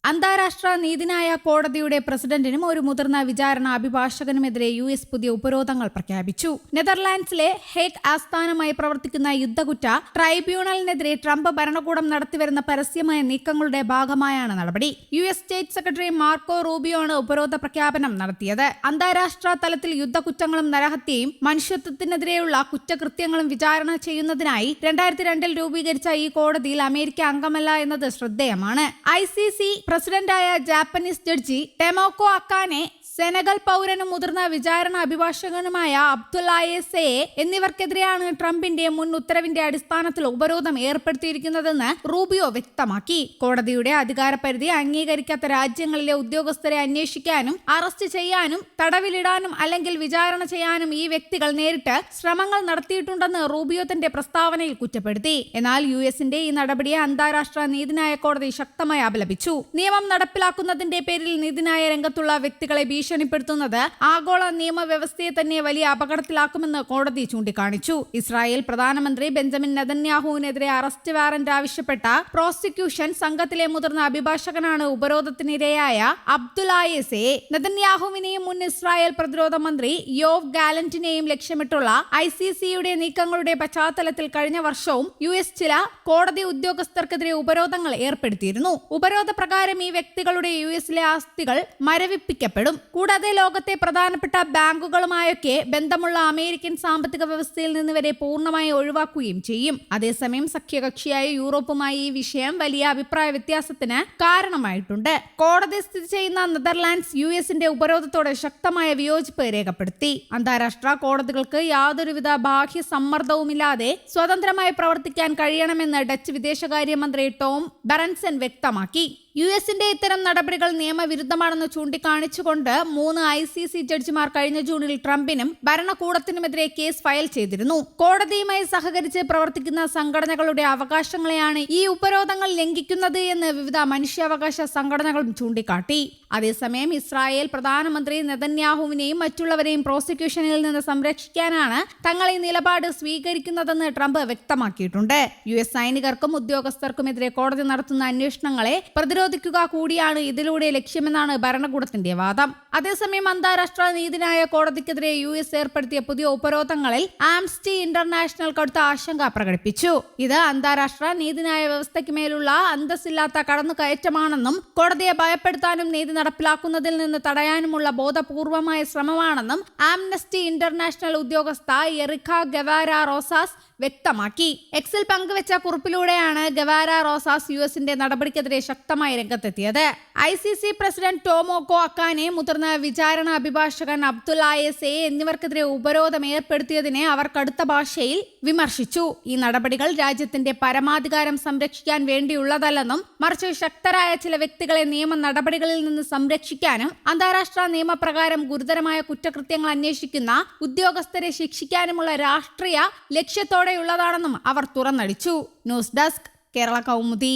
അന്താരാഷ്ട്ര നീതിന്യായ കോടതിയുടെ പ്രസിഡന്റിനും ഒരു മുതിർന്ന വിചാരണ അഭിഭാഷകനുമെതിരെ US പുതിയ ഉപരോധങ്ങൾ പ്രഖ്യാപിച്ചു. നെതർലാൻഡ്സിലെ ഹേഗ് ആസ്ഥാനമായി പ്രവർത്തിക്കുന്ന യുദ്ധകുറ്റ ട്രൈബ്യൂണലിനെതിരെ ട്രംപ് ഭരണകൂടം നടത്തിവരുന്ന പരസ്യമായ നീക്കങ്ങളുടെ ഭാഗമായാണ് നടപടി. US state secretary Marco Rubio ആണ് ഉപരോധ പ്രഖ്യാപനം നടത്തിയത്. അന്താരാഷ്ട്ര തലത്തിൽ യുദ്ധക്കുറ്റങ്ങളും നരഹത്യയും മനുഷ്യത്വത്തിനെതിരെയുള്ള കുറ്റകൃത്യങ്ങളും വിചാരണ ചെയ്യുന്നതിനായി 2002 രൂപീകരിച്ച ഈ കോടതിയിൽ അമേരിക്ക അംഗമല്ല എന്നത് ശ്രദ്ധേയമാണ്. ICC പ്രസിഡന്റായ ജാപ്പനീസ് ജഡ്ജി ടെമോക്കോ അക്കാനെ, സെനഗൽ പൗരനും മുതിർന്ന വിചാരണ അഭിഭാഷകനുമായ അബ്ദുല്ലായെ സേയെ എന്നിവർക്കെതിരെയാണ് ട്രംപിന്റെ മുൻ ഉത്തരവിന്റെ അടിസ്ഥാനത്തിൽ ഉപരോധം ഏർപ്പെടുത്തിയിരിക്കുന്നതെന്ന് റൂബിയോ വ്യക്തമാക്കി. കോടതിയുടെ അധികാരപരിധി അംഗീകരിക്കാത്ത രാജ്യങ്ങളിലെ ഉദ്യോഗസ്ഥരെ അന്വേഷിക്കാനും അറസ്റ്റ് ചെയ്യാനും തടവിലിടാനും അല്ലെങ്കിൽ വിചാരണ ചെയ്യാനും ഈ വ്യക്തികൾ നേരിട്ട് ശ്രമങ്ങൾ നടത്തിയിട്ടുണ്ടെന്ന് റൂബിയോ തന്റെ പ്രസ്താവനയിൽ കുറ്റപ്പെടുത്തി. എന്നാൽ US-ന്റെ ഈ നടപടിയെ അന്താരാഷ്ട്ര നീതിന്യായ കോടതി ശക്തമായി അപലപിച്ചു. നിയമം നടപ്പിലാക്കുന്നതിന്റെ പേരിൽ നീതിന്യായ രംഗത്തുള്ള വ്യക്തികളെ ഭീഷണിപ്പെടുത്തുന്നത് ആഗോള നിയമവ്യവസ്ഥയെ തന്നെ വലിയ അപകടത്തിലാക്കുമെന്ന് കോടതി ചൂണ്ടിക്കാണിച്ചു. ഇസ്രായേൽ പ്രധാനമന്ത്രി ബെഞ്ചമിൻ നെതന്യാഹുവിനെതിരെ അറസ്റ്റ് വാറന്റ് ആവശ്യപ്പെട്ട പ്രോസിക്യൂഷൻ സംഘത്തിലെ മുതിർന്ന അഭിഭാഷകനാണ് ഉപരോധത്തിനിരയായ അബ്ദുല്ലായെ സേ. നെതന്യാഹുവിനെയും മുൻ ഇസ്രായേൽ പ്രതിരോധ മന്ത്രി യോവ് ഗാലന്റിനെയും ലക്ഷ്യമിട്ടുള്ള ICC-യുടെ നീക്കങ്ങളുടെ പശ്ചാത്തലത്തിൽ കഴിഞ്ഞ വർഷവും US ചില കോടതി ഉദ്യോഗസ്ഥർക്കെതിരെ ഉപരോധങ്ങൾ ഏർപ്പെടുത്തിയിരുന്നു. ഉപരോധ പ്രകാരം ഈ വ്യക്തികളുടെ US-ലെ ആസ്തികൾ മരവിപ്പിക്കപ്പെടും. കൂടാതെ ലോകത്തെ പ്രധാനപ്പെട്ട ബാങ്കുകളുമായൊക്കെ ബന്ധമുള്ള അമേരിക്കൻ സാമ്പത്തിക വ്യവസ്ഥയിൽ നിന്ന് വരെ പൂർണ്ണമായി ഒഴിവാക്കുകയും ചെയ്യും. അതേസമയം സഖ്യകക്ഷിയായ യൂറോപ്പുമായി ഈ വിഷയം വലിയ അഭിപ്രായ വ്യത്യാസത്തിന് കാരണമായിട്ടുണ്ട്. കോടതി സ്ഥിതി ചെയ്യുന്ന നെതർലാൻഡ്സ് US-ന്റെ ഉപരോധത്തോടെ ശക്തമായ വിയോജിപ്പ് രേഖപ്പെടുത്തി. അന്താരാഷ്ട്ര കോടതികൾക്ക് യാതൊരുവിധ ബാഹ്യ സമ്മർദ്ദവുമില്ലാതെ സ്വതന്ത്രമായി പ്രവർത്തിക്കാൻ കഴിയണമെന്ന് ഡച്ച് വിദേശകാര്യമന്ത്രി ടോം ബെറൻസൺ വ്യക്തമാക്കി. US-ന്റെ ഇത്തരം നടപടികൾ നിയമവിരുദ്ധമാണെന്ന് ചൂണ്ടിക്കാണിച്ചുകൊണ്ട് 3 ICC ജഡ്ജിമാർ കഴിഞ്ഞ ജൂണിൽ ട്രംപിനും ഭരണകൂടത്തിനുമെതിരെ കേസ് ഫയൽ ചെയ്തിരുന്നു. കോടതിയുമായി സഹകരിച്ച് പ്രവർത്തിക്കുന്ന സംഘടനകളുടെ അവകാശങ്ങളെയാണ് ഈ ഉപരോധങ്ങൾ ലംഘിക്കുന്നത് എന്ന് വിവിധ മനുഷ്യാവകാശ സംഘടനകളും ചൂണ്ടിക്കാട്ടി. അതേസമയം ഇസ്രായേൽ പ്രധാനമന്ത്രി നെതന്യാഹുവിനെയും മറ്റുള്ളവരെയും പ്രോസിക്യൂഷനിൽ നിന്ന് സംരക്ഷിക്കാനാണ് തങ്ങൾ ഈ നിലപാട് സ്വീകരിക്കുന്നതെന്ന് ട്രംപ് വ്യക്തമാക്കിയിട്ടുണ്ട്. US സൈനികർക്കും ഉദ്യോഗസ്ഥർക്കുമെതിരെ കോടതി നടത്തുന്ന അന്വേഷണങ്ങളെ പ്രതിരോധിക്കുക കൂടിയാണ് ഇതിലൂടെ ലക്ഷ്യമെന്നാണ് ഭരണകൂടത്തിന്റെ വാദം. അതേസമയം അന്താരാഷ്ട്ര നീതിന്യായ കോടതിക്കെതിരെ US ഏർപ്പെടുത്തിയ പുതിയ ഉപരോധങ്ങളിൽ ആംനസ്റ്റി ഇന്റർനാഷണൽ കടുത്ത ആശങ്ക പ്രകടിപ്പിച്ചു. ഇത് അന്താരാഷ്ട്ര നീതിന്യായ വ്യവസ്ഥയ്ക്ക് മേലുള്ള അന്തസ്സില്ലാത്ത കടന്നുകയറ്റമാണെന്നും കോടതിയെ ഭയപ്പെടുത്താനും നീതി നടപ്പിലാക്കുന്നതിൽ നിന്ന് തടയാനുമുള്ള ബോധപൂർവമായ ശ്രമമാണെന്നും ആംനസ്റ്റി ഇന്റർനാഷണൽ ഉദ്യോഗസ്ഥ എറിക്ക ഗവാര റോസാസ് വ്യക്തമാക്കി. എക്സിൽ പങ്കുവെച്ച കുറിപ്പിലൂടെയാണ് ഗവാര റോസാസ് US-ന്റെ നടപടിക്കെതിരെ ശക്തമായി രംഗത്തെത്തിയത്. ICC പ്രസിഡന്റ് ടോമോക്കോ അക്കാനെ, മുതിർന്ന വിചാരണ അഭിഭാഷകൻ അബ്ദുല്ലായെ സേ എന്നിവർക്കെതിരെ ഉപരോധം ഏർപ്പെടുത്തിയതിനെ അവർ കടുത്ത ഭാഷയിൽ വിമർശിച്ചു. ഈ നടപടികൾ രാജ്യത്തിന്റെ പരമാധികാരം സംരക്ഷിക്കാൻ വേണ്ടിയുള്ളതല്ലെന്നും മറിച്ച് ശക്തരായ ചില വ്യക്തികളെ നിയമ നടപടികളിൽ നിന്ന് സംരക്ഷിക്കാനും അന്താരാഷ്ട്ര നിയമപ്രകാരം ഗുരുതരമായ കുറ്റകൃത്യങ്ങൾ അന്വേഷിക്കുന്ന ഉദ്യോഗസ്ഥരെ ശിക്ഷിക്കാനുമുള്ള രാഷ്ട്രീയ ലക്ഷ്യത്തോടെയുള്ളതാണെന്നും അവർ തുറന്നടിച്ചു. News desk, Kerala Kaumudi.